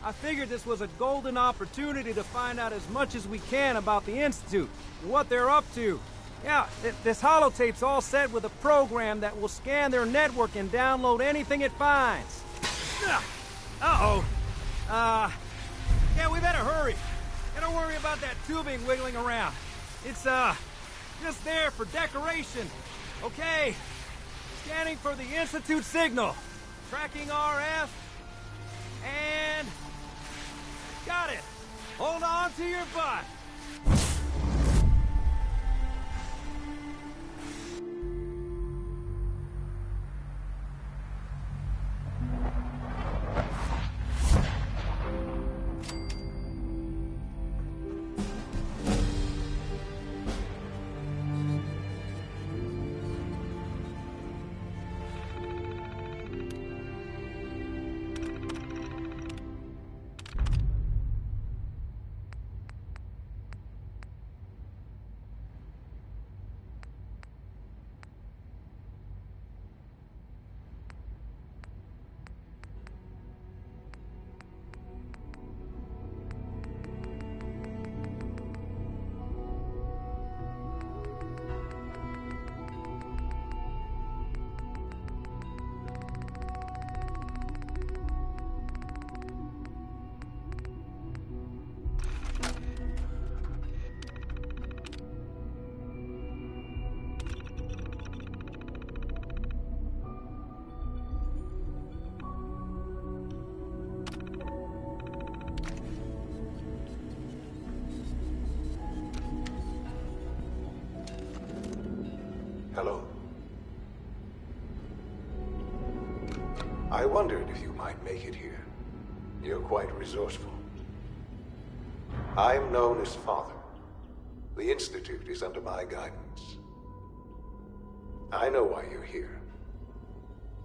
I figured this was a golden opportunity to find out as much as we can about the Institute and what they're up to. Yeah, this holotape's all set with a program that will scan their network and download anything it finds. Uh-oh. Yeah, we better hurry. And don't worry about that tubing wiggling around. It's, just there for decoration. Okay. Scanning for the Institute signal. Tracking RF. And... got it. Hold on to your butt. Hello. I wondered if you might make it here. You're quite resourceful. I'm known as Father. The Institute is under my guidance. I know why you're here.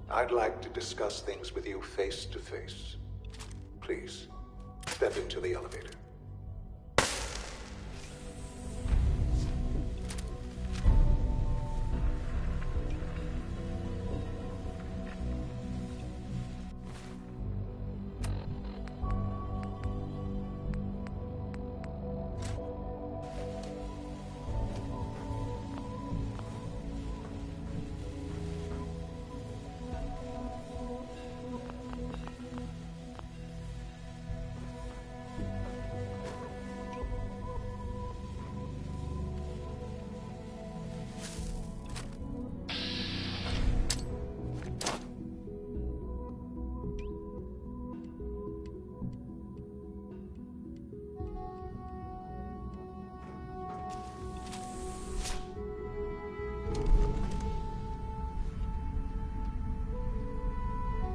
I'd like to discuss things with you face to face. Please, step into the elevator.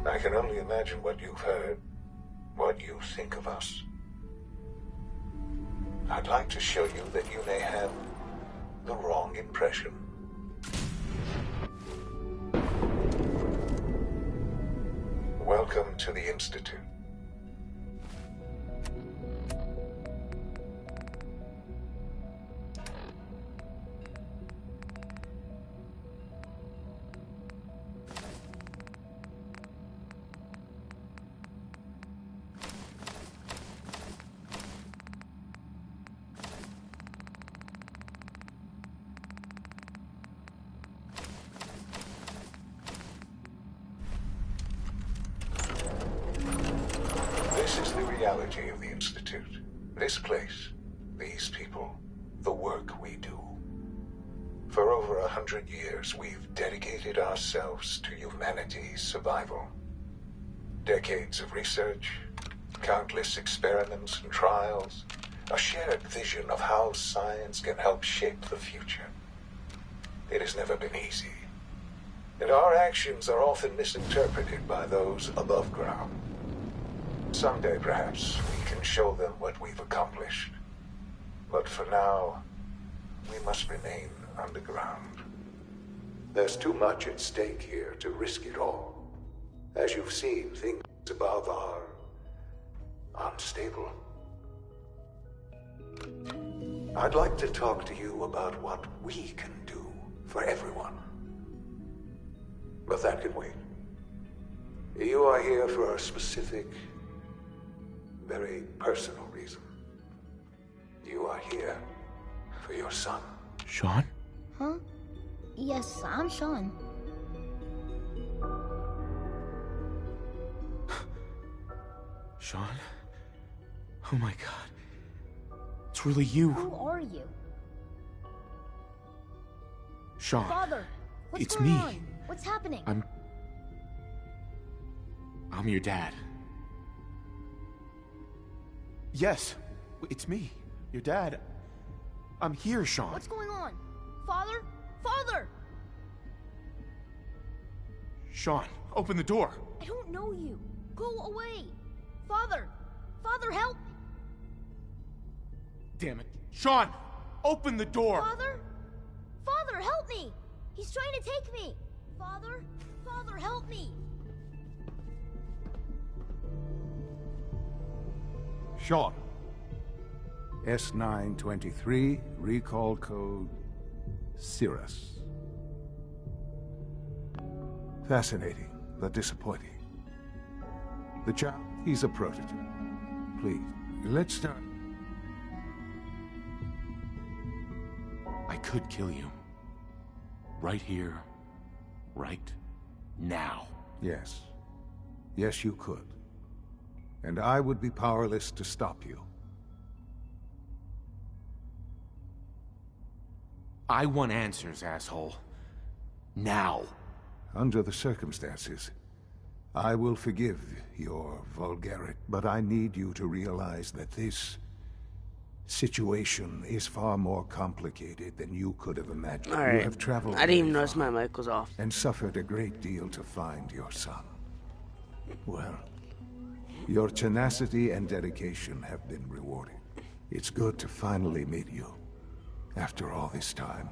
I can only imagine what you've heard, what you think of us. I'd like to show you that you may have the wrong impression. Welcome to the Institute. This is the reality of the Institute. This place, these people, the work we do. For over 100 years, we've dedicated ourselves to humanity's survival. Decades of research, countless experiments and trials, a shared vision of how science can help shape the future. It has never been easy, and our actions are often misinterpreted by those above ground. Someday, perhaps, we can show them what we've accomplished. But for now, we must remain underground. There's too much at stake here to risk it all. As you've seen, things above are unstable. I'd like to talk to you about what we can do for everyone. But that can wait. You are here for a specific very personal reason. You are here for your son. Sean? Huh? Yes, I'm Sean. Sean? Oh my god. It's really you. Who are you? Sean. Father, what's It's going me. on? What's happening? I'm your dad. Yes, it's me, your dad. I'm here, Sean. What's going on? Father? Father! Sean, open the door. I don't know you. Go away. Father! Father, help! Damn it. Sean, open the door. Father? Father, help me! He's trying to take me! Father? Father, help me! Sean. S923, recall code Cirrus. Fascinating, but disappointing. The child, he's a prototype. Please, let's start. I could kill you. Right here. Right now. Yes. Yes, you could. And I would be powerless to stop you. I want answers, asshole. Now. Under the circumstances, I will forgive your vulgarity, but I need you to realize that this situation is far more complicated than you could have imagined. Alright. You have traveled I didn't even very notice far my mic was off. and suffered a great deal to find your son. Well, your tenacity and dedication have been rewarded. It's good to finally meet you after all this time.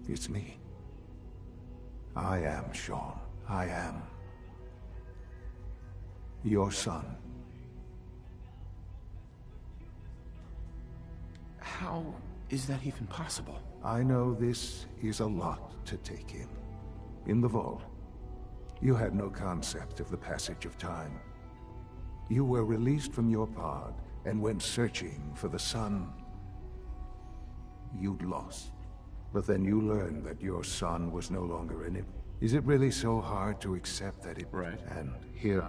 It's me. I am Sean. I am your son. How is that even possible? I know this is a lot to take in. In the vault, you had no concept of the passage of time. You were released from your pod and went searching for the son you'd lost. But then you learned that your son was no longer in it. Is it really so hard to accept that it... Right. And here...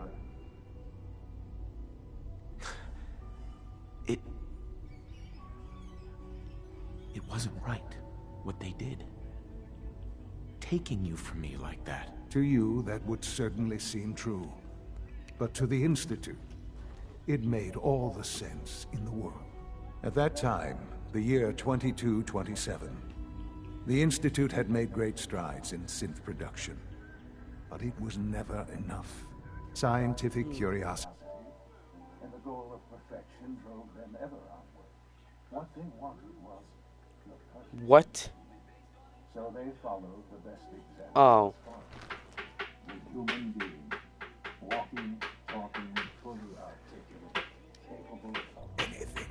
It wasn't right, what they did. Taking you from me like that. To you, that would certainly seem true. But to the Institute, it made all the sense in the world. At that time, the year 2227, the Institute had made great strides in synth production. But it was never enough. Scientific curiosity and the goal of perfection drove them ever onward. What they wanted was the perfect. What? So they followed the best example. Oh. The human being, walking, talking, fully articulate, capable of anything.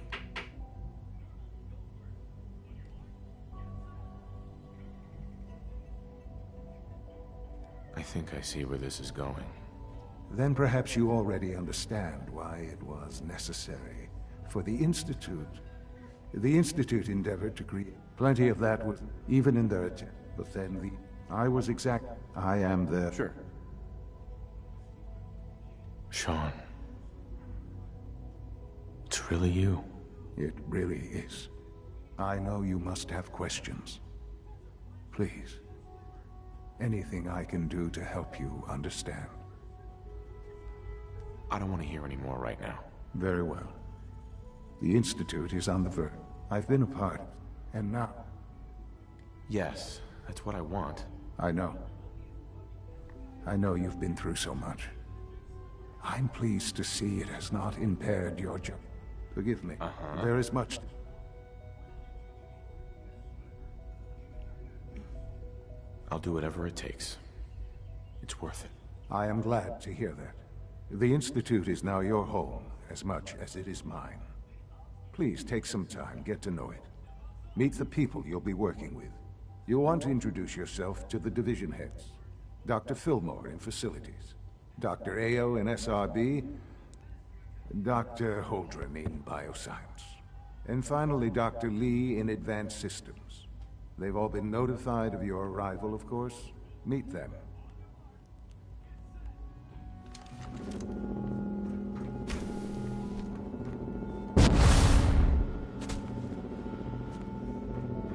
I think I see where this is going. Then perhaps you already understand why it was necessary for the Institute. The Institute endeavored to create plenty of that was even in their attempt. But then I am the... Sure. Sean. It's really you. It really is. I know you must have questions. Please. Anything I can do to help you understand. I don't want to hear any more right now. Very well. The Institute is on the verge. I've been a part, and now... Yes, that's what I want. I know. I know you've been through so much. I'm pleased to see it has not impaired your job. Forgive me. There is much... I'll do whatever it takes. It's worth it. I am glad to hear that. The Institute is now your home, as much as it is mine. Please take some time, get to know it. Meet the people you'll be working with. You'll want to introduce yourself to the division heads. Dr. Fillmore in Facilities, Dr. Ayo in SRB, Dr. Holdren in Bioscience. And finally, Dr. Lee in Advanced Systems. They've all been notified of your arrival, of course. Meet them.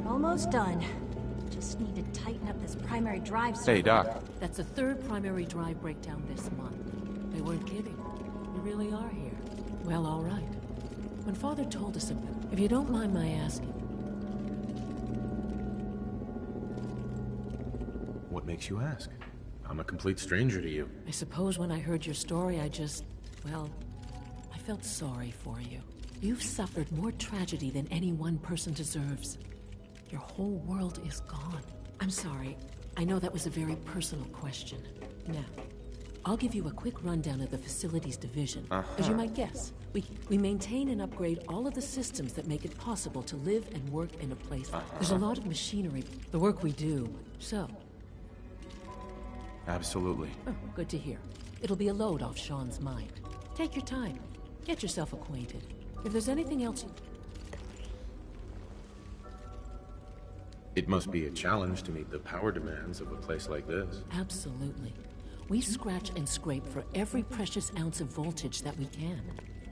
Almost done. Just need to tighten up this primary drive circuit. Hey, Doc. That's the third primary drive breakdown this month. They weren't kidding. We really are here. Well, all right. When Father told us about it, if you don't mind my asking, What makes you ask? I'm a complete stranger to you. I suppose when I heard your story, well, I felt sorry for you. You've suffered more tragedy than any one person deserves. Your whole world is gone. I'm sorry. I know that was a very personal question. Now, I'll give you a quick rundown of the facilities division. As you might guess, we maintain and upgrade all of the systems that make it possible to live and work in a place. There's a lot of machinery, the work we do. So, Absolutely. oh, good to hear. It'll be a load off Sean's mind. Take your time. Get yourself acquainted. If there's anything else It must be a challenge to meet the power demands of a place like this. Absolutely. We scratch and scrape for every precious ounce of voltage that we can.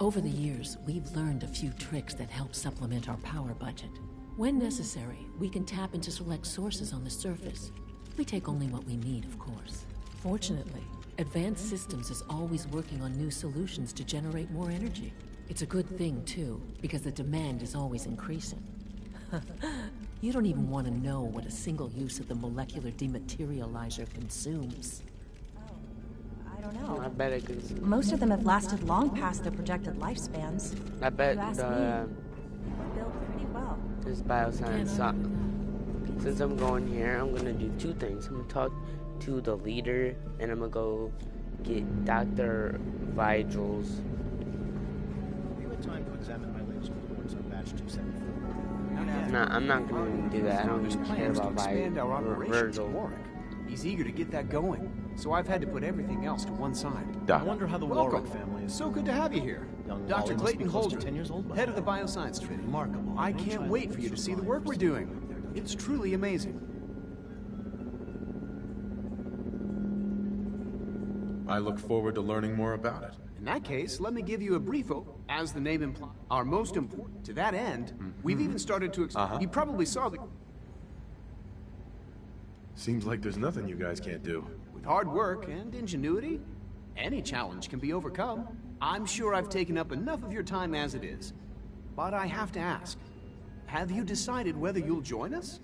Over the years, we've learned a few tricks that help supplement our power budget. When necessary, we can tap into select sources on the surface. We take only what we need, of course. Fortunately, Advanced Systems is always working on new solutions to generate more energy. It's a good thing, too, because the demand is always increasing. You don't even want to know what a single use of the molecular dematerializer consumes. I don't know. I bet it could. Most of them have lasted long past their projected lifespans. I bet You ask the me. They're built pretty well. this bioscience suck. Since I'm going here, I'm gonna do two things. I'm gonna talk to the leader, and I'm gonna go get Dr. Vigils. You had time to examine my latest reports on batch 274. No, I'm not gonna do that. I don't There's even care plans to about expand our operations Virgil. at Warwick. He's eager to get that going, so I've had to put everything else to one side. Doc. I wonder how the Welcome. Warwick family is. So good to have you here. Young Dr. Wally must Clayton be close to Holdren, 10 years old by head of the now. Bioscience Division. Remarkable. I No can't child wait for you to see the work we're doing. It's truly amazing. I look forward to learning more about it. In that case, let me give you a brief as the name implies. Our most important. To that end, we've even started to. You probably saw the. Seems like there's nothing you guys can't do. With hard work and ingenuity, any challenge can be overcome. I'm sure I've taken up enough of your time as it is. But I have to ask, have you decided whether you'll join us?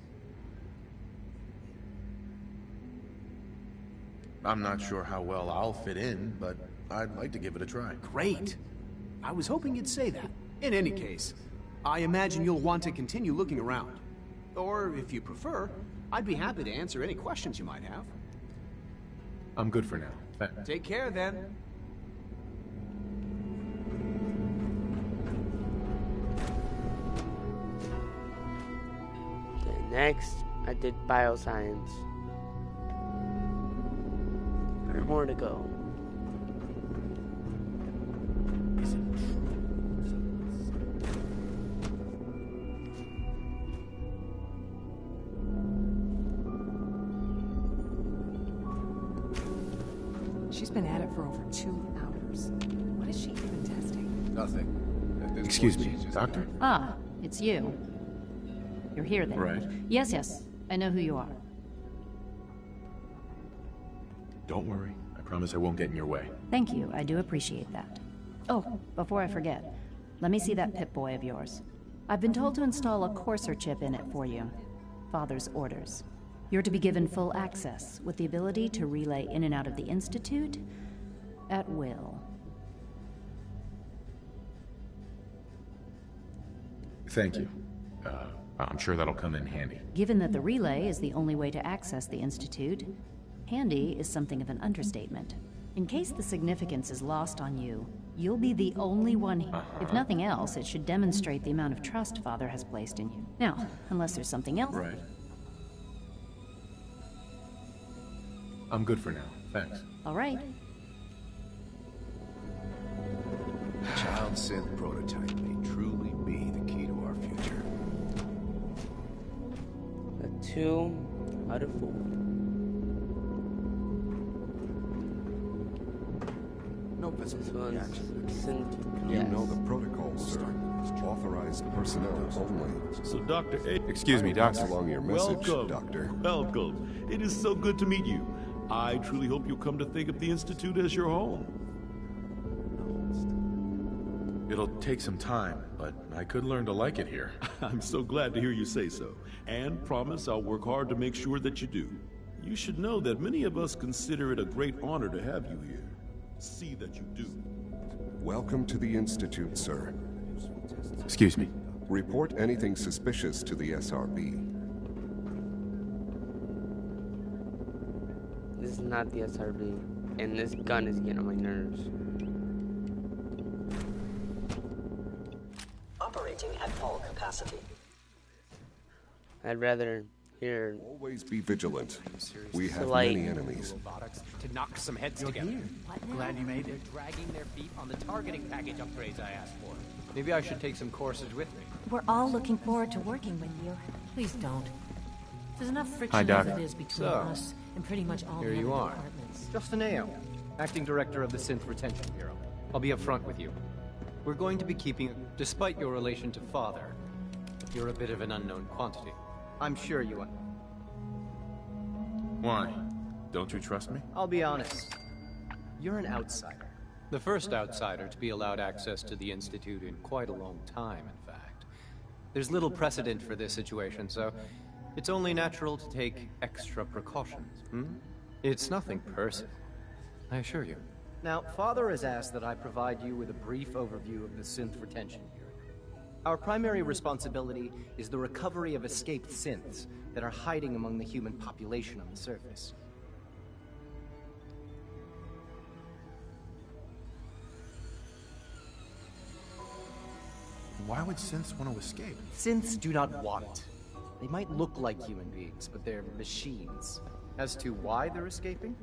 I'm not sure how well I'll fit in, but I'd like to give it a try. Great. I was hoping you'd say that. In any case, I imagine you'll want to continue looking around. Or, if you prefer, I'd be happy to answer any questions you might have. I'm good for now. Thanks. Take care, then. Okay, next, I did bioscience. There's more to go. She's been at it for over 2 hours. What is she even testing? Nothing. Excuse me, Doctor? Ah, it's you. You're here then. Right. Yes, yes. I know who you are. Don't worry. I promise I won't get in your way. Thank you. I do appreciate that. Oh, before I forget, let me see that Pip-Boy of yours. I've been told to install a Courser chip in it for you. Father's orders. You're to be given full access, with the ability to relay in and out of the Institute at will. Thank you. I'm sure that'll come in handy. Given that the relay is the only way to access the Institute, handy is something of an understatement. In case the significance is lost on you, you'll be the only one here. If nothing else, it should demonstrate the amount of trust Father has placed in you. Now, unless there's something else... Right. I'm good for now. Thanks. All right. Child synth prototype may truly be the key to our future. A 2 out of 4. No visible reaction. You know the protocol, sir. Authorized personnel only. So, Dr. A... Excuse me, Doctor. Pass along your message, Welcome. Doctor. Welcome. It is so good to meet you. I truly hope you'll come to think of the Institute as your home. It'll take some time, but I could learn to like it here. I'm so glad to hear you say so, and promise I'll work hard to make sure that you do. You should know that many of us consider it a great honor to have you here. See that you do. Welcome to the Institute, sir. Excuse me. Report anything suspicious to the SRB. This is not the SRB, and this gun is getting on my nerves. Operating at full capacity. I'd rather hear. Always be vigilant. We have like, many enemies. Robotics to knock some heads together. Glad you made it. They're dragging their feet on the targeting package upgrades I asked for. Maybe I should take some courses with me. We're all looking forward to working with you. Please don't. There's enough friction Hi, Doc. as it is between us and pretty much all Here the you other are. departments. Justin Ayo, Acting Director of the Synth Retention Bureau. I'll be upfront with you. We're going to be keeping, despite your relation to Father, you're a bit of an unknown quantity. I'm sure you Why? Don't you trust me? I'll be honest. You're an outsider. The first outsider to be allowed access to the Institute in quite a long time, in fact. There's little precedent for this situation, so it's only natural to take extra precautions, It's nothing personal, I assure you. Now, Father has asked that I provide you with a brief overview of the Synth Retention Bureau. Our primary responsibility is the recovery of escaped synths that are hiding among the human population on the surface. Why would synths want to escape? Synths do not want. They might look like human beings, but they're machines. As to why they're escaping?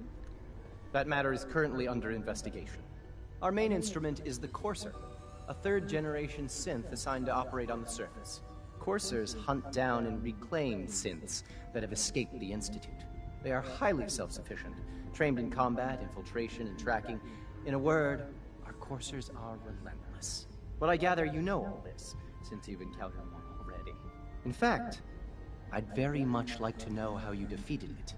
That matter is currently under investigation. Our main instrument is the Courser, a third-generation synth assigned to operate on the surface. Coursers hunt down and reclaim synths that have escaped the Institute. They are highly self-sufficient, trained in combat, infiltration, and tracking. In a word, our Coursers are relentless. But I gather you know all this, since you've encountered one already. In fact, I'd very much like to know how you defeated it.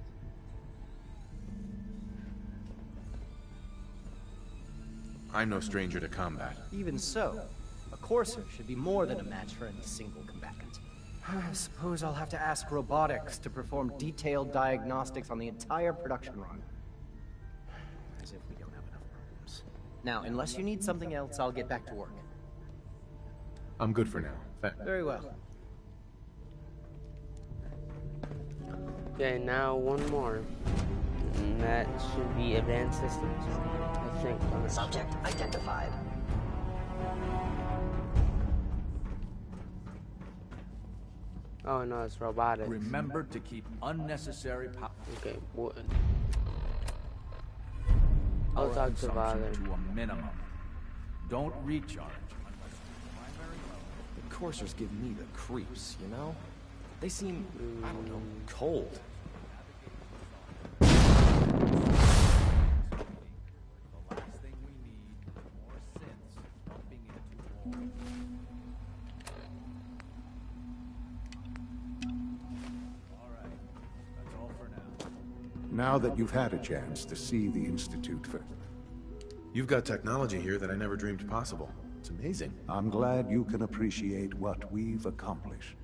I'm no stranger to combat. Even so, a Courser should be more than a match for any single combatant. I suppose I'll have to ask robotics to perform detailed diagnostics on the entire production run. As if we don't have enough problems. Now, unless you need something else, I'll get back to work. I'm good for now. Very well. Okay, now one more. And that should be advanced systems. I think. Subject identified. Oh no, it's robotics. Remember to keep unnecessary power. Okay, what? I'll talk to Father. To a minimum. Don't recharge. The Coursers give me the creeps, you know? They seem, I don't know, cold. Now that you've had a chance to see the Institute for... You've got technology here that I never dreamed possible. It's amazing. I'm glad you can appreciate what we've accomplished.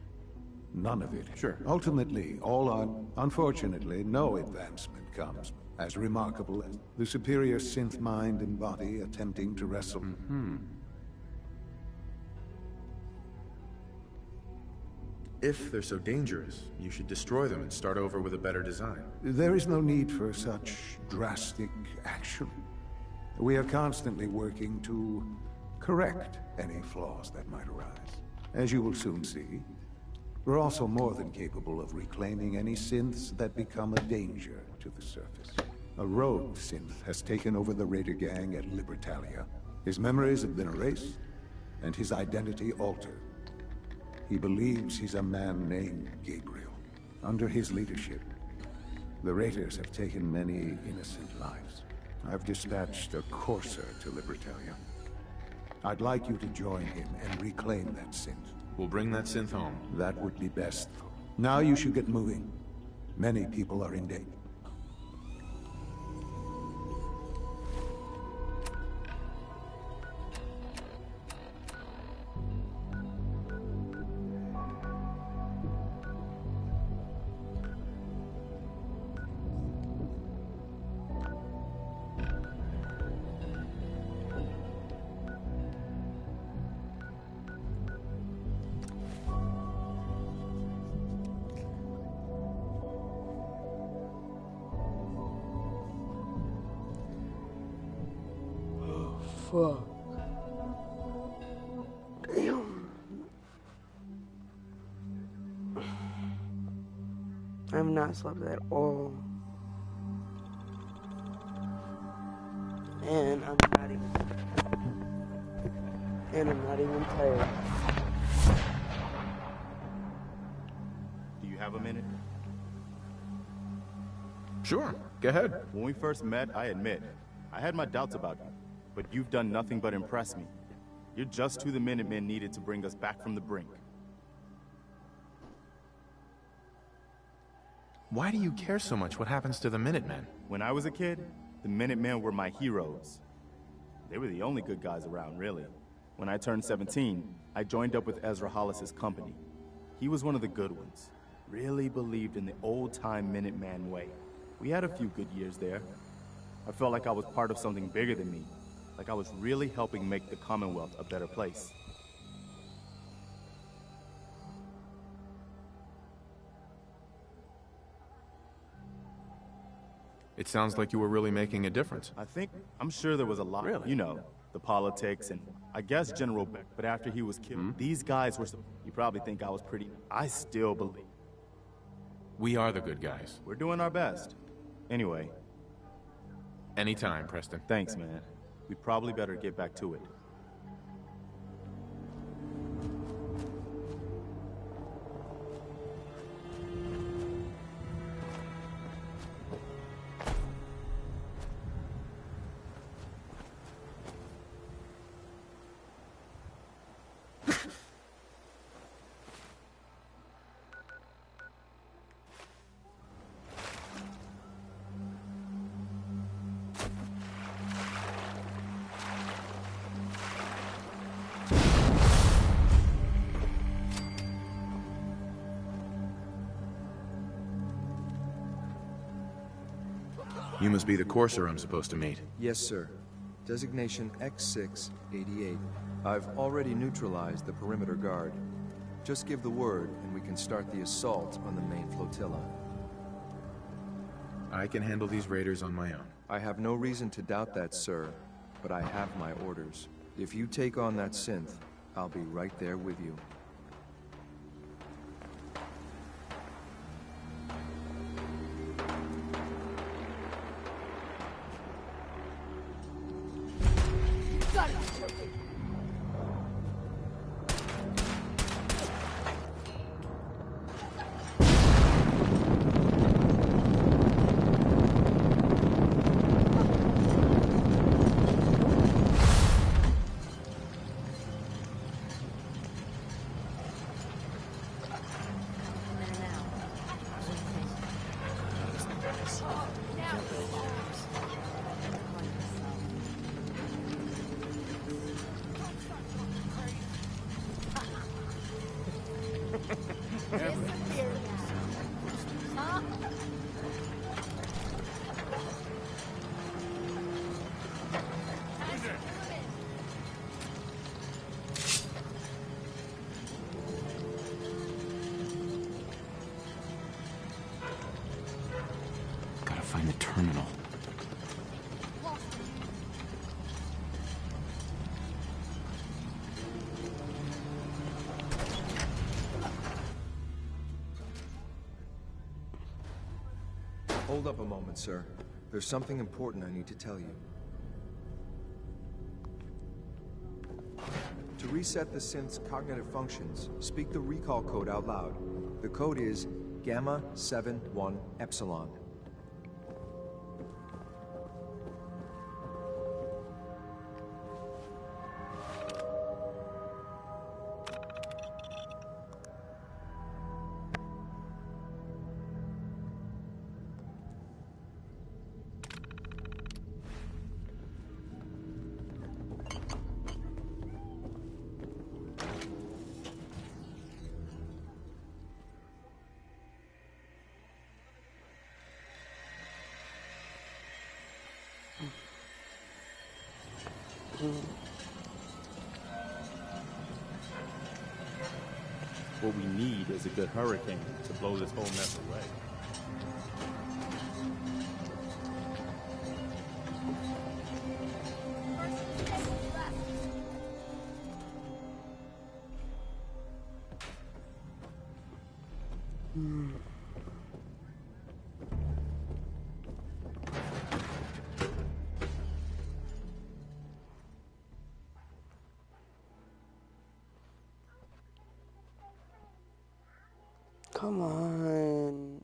None of it. Sure. Ultimately, all on... Unfortunately, no advancement comes as remarkable as the superior synth mind and body attempting to wrestle. If they're so dangerous, you should destroy them and start over with a better design. There is no need for such drastic action. We are constantly working to correct any flaws that might arise. As you will soon see, we're also more than capable of reclaiming any synths that become a danger to the surface. A rogue synth has taken over the Raider gang at Libertalia. His memories have been erased, and his identity altered. He believes he's a man named Gabriel. Under his leadership, the Raiders have taken many innocent lives. I've dispatched a courser to Libertalia. I'd like you to join him and reclaim that synth. We'll bring that synth home. That would be best. Now you should get moving. Many people are in danger. Fuck. Damn. I have not slept at all. And I'm not even tired. Do you have a minute? Sure, go ahead. When we first met, I admit, I had my doubts about you. But you've done nothing but impress me. You're just who the Minutemen needed to bring us back from the brink. Why do you care so much what happens to the Minutemen? When I was a kid, the Minutemen were my heroes. They were the only good guys around, really. When I turned 17, I joined up with Ezra Hollis's company. He was one of the good ones. Really believed in the old-time Minuteman way. We had a few good years there. I felt like I was part of something bigger than me. Like I was really helping make the Commonwealth a better place. It sounds like you were really making a difference. I'm sure there was a lot. Really? You know, the politics and I guess General Beck. But after he was killed, these guys were, you probably think I was pretty, I still believe. We are the good guys. We're doing our best. Anyway. Anytime, Preston. Thanks, man. We probably better get back to it. You must be the courser I'm supposed to meet. Yes, sir. Designation X688. I've already neutralized the perimeter guard. Just give the word, and we can start the assault on the main flotilla. I can handle these raiders on my own. I have no reason to doubt that, sir, but I have my orders. If you take on that synth, I'll be right there with you. Gotta find the terminal. Hold up a moment, sir. There's something important I need to tell you. To reset the synth's cognitive functions, speak the recall code out loud. The code is Gamma 71 Epsilon. What we need is a good hurricane to blow this whole mess away. Come on.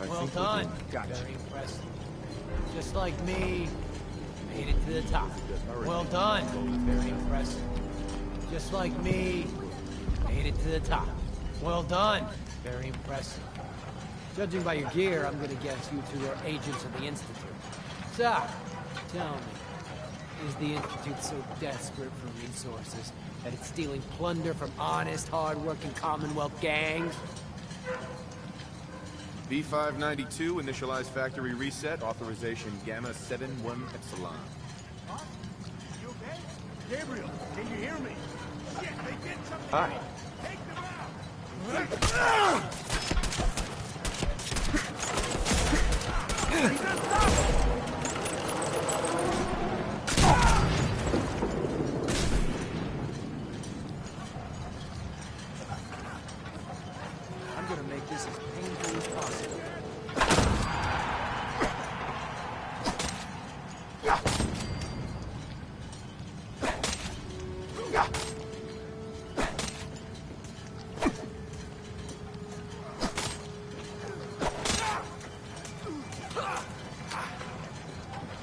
Well done. Very impressive. Just like me, made it to the top. Well done. Very impressive. Just like me, made it to the top. Well done. Very impressive. Judging by your gear, I'm gonna guess you two are agents of the Institute. So, tell me, is the Institute so desperate for resources that it's stealing plunder from honest, hard-working Commonwealth gangs? B592, initialize factory reset, authorization Gamma 71 Epsilon. You okay? Gabriel, can you hear me? Shit, they did something. Hi. Take them out! I'm gonna make this as painful as possible.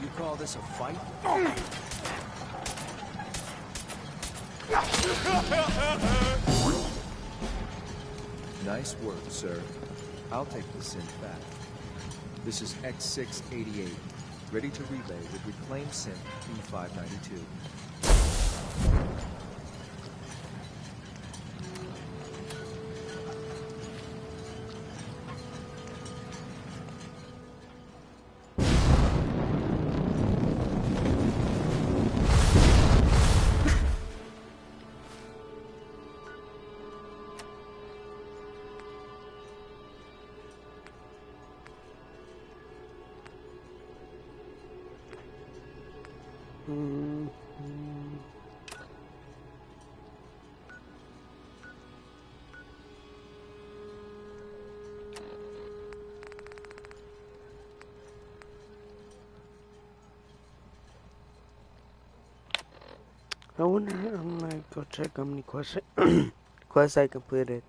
You call this a fight? Nice work, sir. I'll take the synth back. This is X688, ready to relay with reclaimed synth B592. I wonder, I'm gonna go check how many quests I completed.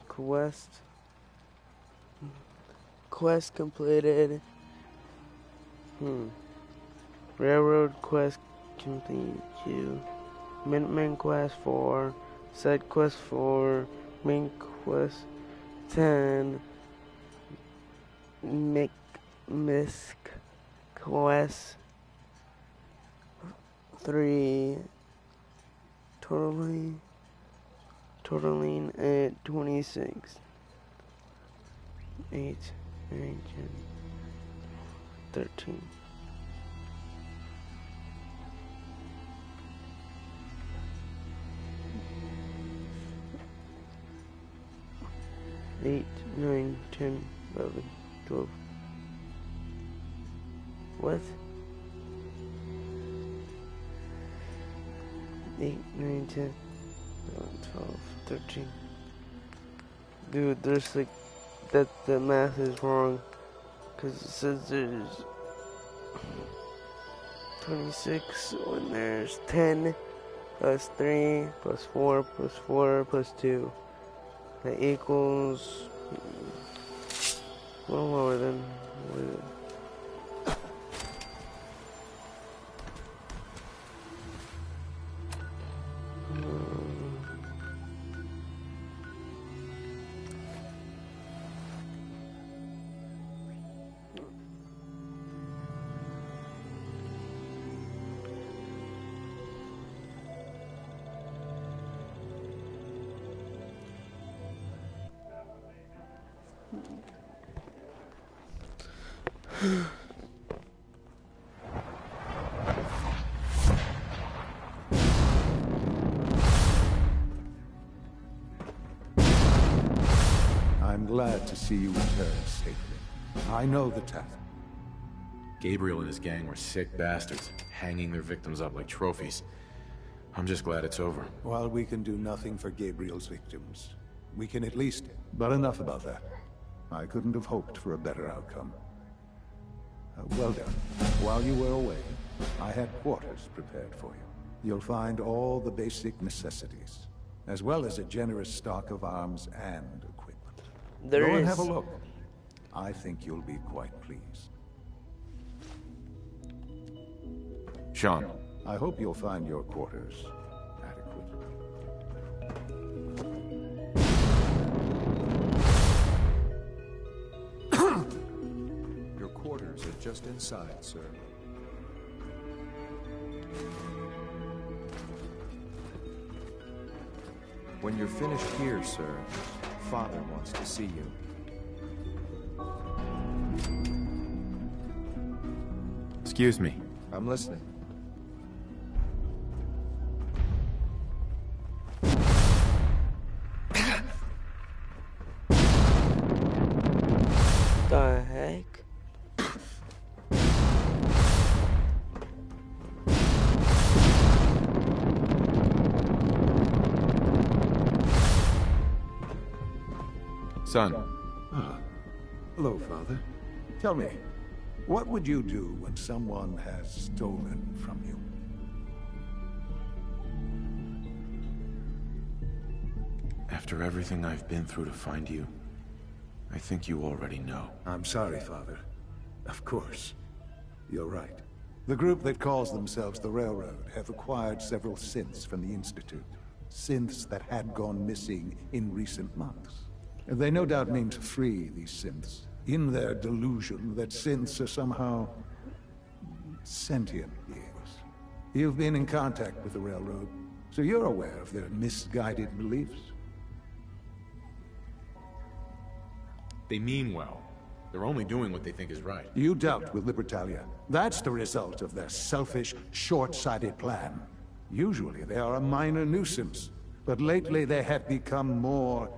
Quest completed. Railroad quest complete 2. Minuteman quest 4. Side quest 4. Main quest 10. Misk quest 3. Totaling at 26. 8, 9, 10, 13. Eight, 9, 10, 11, 12. What? 8, 9, 10, 11, 12, 13. Dude, there's like, the math is wrong. Because it says there's 26 when there's 10 plus 3 plus 4 plus 4 plus 2. That equals a little lower than what is it? I'm glad to see you return safely. I know the task. Gabriel and his gang were sick bastards, hanging their victims up like trophies. I'm just glad it's over. While we can do nothing for Gabriel's victims, we can at least... But enough about that. I couldn't have hoped for a better outcome. Well done. While you were away, I had quarters prepared for you. You'll find all the basic necessities, as well as a generous stock of arms and equipment. Go and have a look. I think you'll be quite pleased. Sean. I hope you'll find your quarters adequate. Your quarters are just inside, sir. When you're finished here, sir, Father wants to see you. Excuse me. I'm listening. The heck? Son. Ah. Hello, Father. Tell me, what would you do when someone has stolen from you? After everything I've been through to find you, I think you already know. I'm sorry, Father. Of course. You're right. The group that calls themselves the Railroad have acquired several synths from the Institute. Synths that had gone missing in recent months. They no doubt mean to free these synths, in their delusion that synths are somehow sentient beings. You've been in contact with the Railroad, so you're aware of their misguided beliefs. They mean well. They're only doing what they think is right. You dealt with Libertalia. That's the result of their selfish, short-sighted plan. Usually they are a minor nuisance, but lately they have become more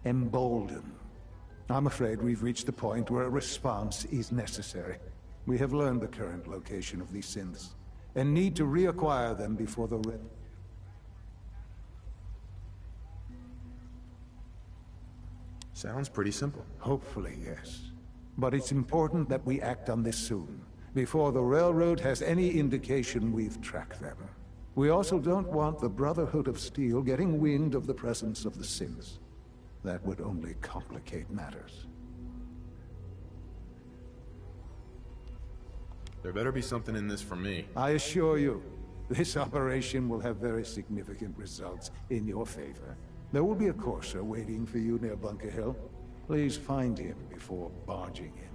emboldened. I'm afraid we've reached the point where a response is necessary. We have learned the current location of these synths, and need to reacquire them before the Sounds pretty simple. Hopefully, yes. But it's important that we act on this soon, before the Railroad has any indication we've tracked them. We also don't want the Brotherhood of Steel getting wind of the presence of the synths. That would only complicate matters. There better be something in this for me. I assure you, this operation will have very significant results in your favor. There will be a courser waiting for you near Bunker Hill. Please find him before barging in.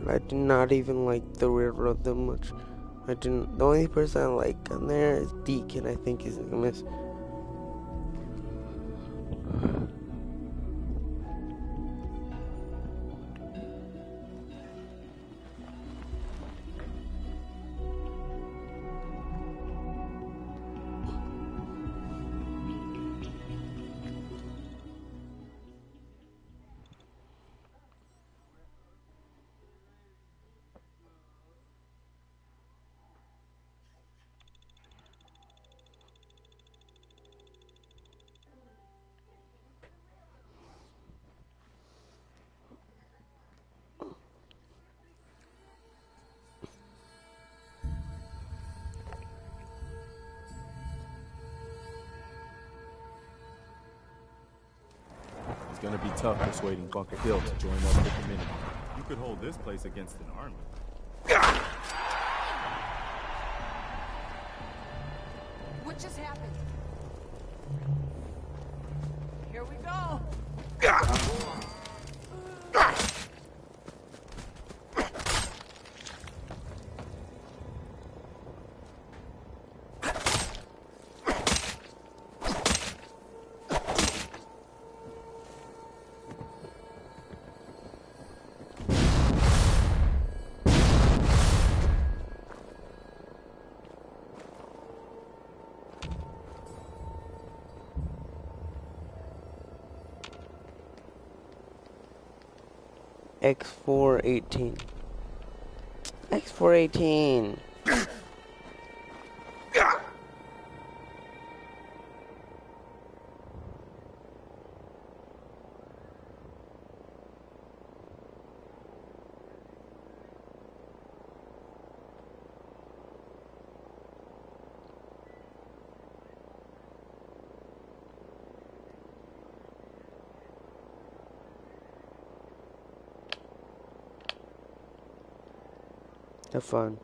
I do not even like the Railroad that much. The only person I like on there is Deacon, I think his name is. It's gonna be tough persuading Bunker Hill to join up with the Minutemen. You could hold this place against an army. What just happened? Here we go. X418. X418. Have fun.